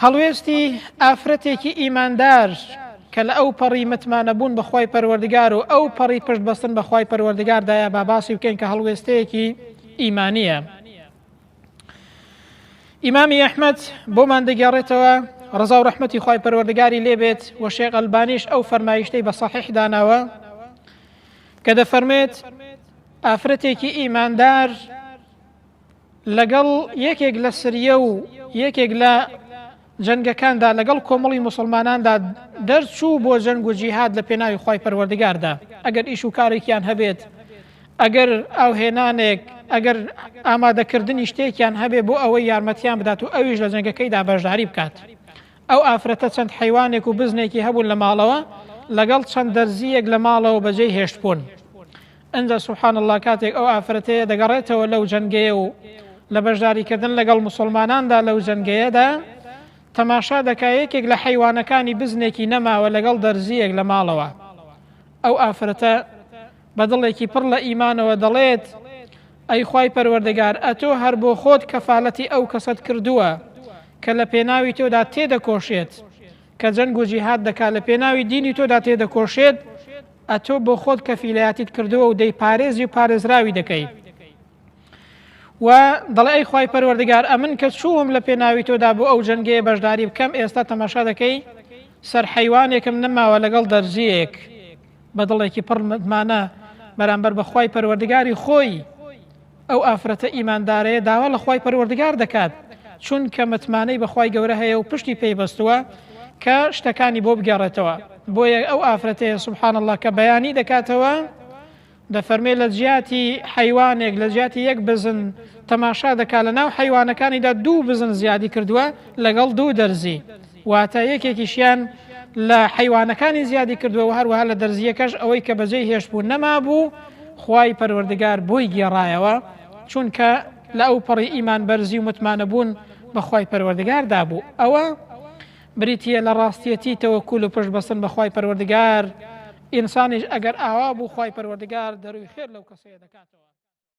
هەڵوێستی ئافرەتێکی ئیماندار کە لە ئەو پەڕی متمانەبوون بەخوای پەروەردگار و ئەو پەڕی پشت بەستن بەخوای پەروەردگاردایە با باسی بکەین کە هەڵوێستەیەکی ئیمانیە. ئیمامی ئەحمەد بۆمان دەگێڕێتەوە ڕزا و ڕەحمەتی خوای پەروەردگاری لێبێت و شێخ ئەلبانیش ئەو فەرمایشتەی بە صەحیح داناوە کە دەفەرمێت ئافرەتێکی ئیماندار لەگەڵ یەکێک لە سریە و یەکێک لە جەنگەکاندا لەگەڵ کۆمەڵی موسڵماناندا دەرچوو بۆ جەنگ و جیهاد لە پێناوی خوای پەروەردگاردا، ئەگەر ئیش و کارێکیان هەبێت، ئەگەر ئاوهێنانێک، ئەگەر ئامادەکردنی شتێکیان هەبێ بۆ ئەوەی یارمەتیان بدات و ئەویش لە جەنگەکەیدا بەشداری بکات. ئەو ئافرەتە چەند حیوانێک و بزنێکی هەبوون لە ماڵەوە لەگەڵ چەند دەرزیەک لە ماڵەوە بەجێی هێشتبوون. ئەنجا سوبحان الله کاتێک ئەو ئافرەتەیە دەگەڕێتەوە لەو جەنگەیە و لە بەشداریکردن لەگەڵ موسڵماناندا لەو جەنگەیەدا تەماشا دەکا یەکێک لە حیوانەکانی بزنێکی نەماوە لەگەڵ دەرزیەک لە ماڵەوە. ئەو ئافرەتە بەدڵێکی پڕ لە ئیمانەوە دەڵێت ئەی خوای پەروەردگار، ئەتۆ هەر بۆ خۆت کەفالەتی ئەو کەسەت کردووە کە لە پێناوی تۆدا تێدەکۆشێت، کە جەنگ و جیهاد دەکات لە پێناوی دینی تۆدا تێدەکۆشێت، ئەتۆ بۆ خۆت کەفیلەیەتیت کردووە و دەی پارێزی و پارێزراوی دەکەی. و دەڵێ ئەی خوای پەروەردگار، ئەمن کە چووم لە پێناوی تۆدا بۆ ئەو جەنگەیە بەشداری بکەم، ئێستا تەماشا دەکەی سەر حیوانێکم نەماوە لەگەڵ دەرزیەک. بەدڵێکی پڕ متمانە بەرامبەر بە خوای پەروەردگاری خۆی ئەو ئافرەتە ئیماندارەیە داوا لە خوای پەروەردگار دەکات، چونکە متمانەی بەخوای گەورە هەیە و پشتی پێیبەستووە کە شتەکانی بۆ بگێڕێتەوە. بۆیە ئەو ئافرەتەیە سوبحان الله کە بەیانی دەکاتەوە دەفەرمێ لە جیاتی حیوانێک، لە جیاتی یەک بزن تەماشا دەکات لە ناو حیوانەکانیدا دوو بزن زیادی کردووە لەگەڵ دوو دەرزی، واتە یەکێکیشیان لە حیوانەکانی زیادی کردووە و هەروەها لە دەرزیەکەش ئەوەی کە بەجێی هێشتبوو نەمابوو خوای پەروەردگار بۆی گێڕایەوە، چونکە لە ئەو پەڕی ئیمان بەرزی و متمانە بوون بە خوای پەروەردگار دابوو. ئەوە بریتیە لە ڕاستیەتی تەوەکوول و پشت بەستن بە خوای پەروەردگار. ئینسانیش ئەگەر ئاوا بوو خوای پەروەردگار دەروی خێر لەو کەسەیە دەکاتەوە.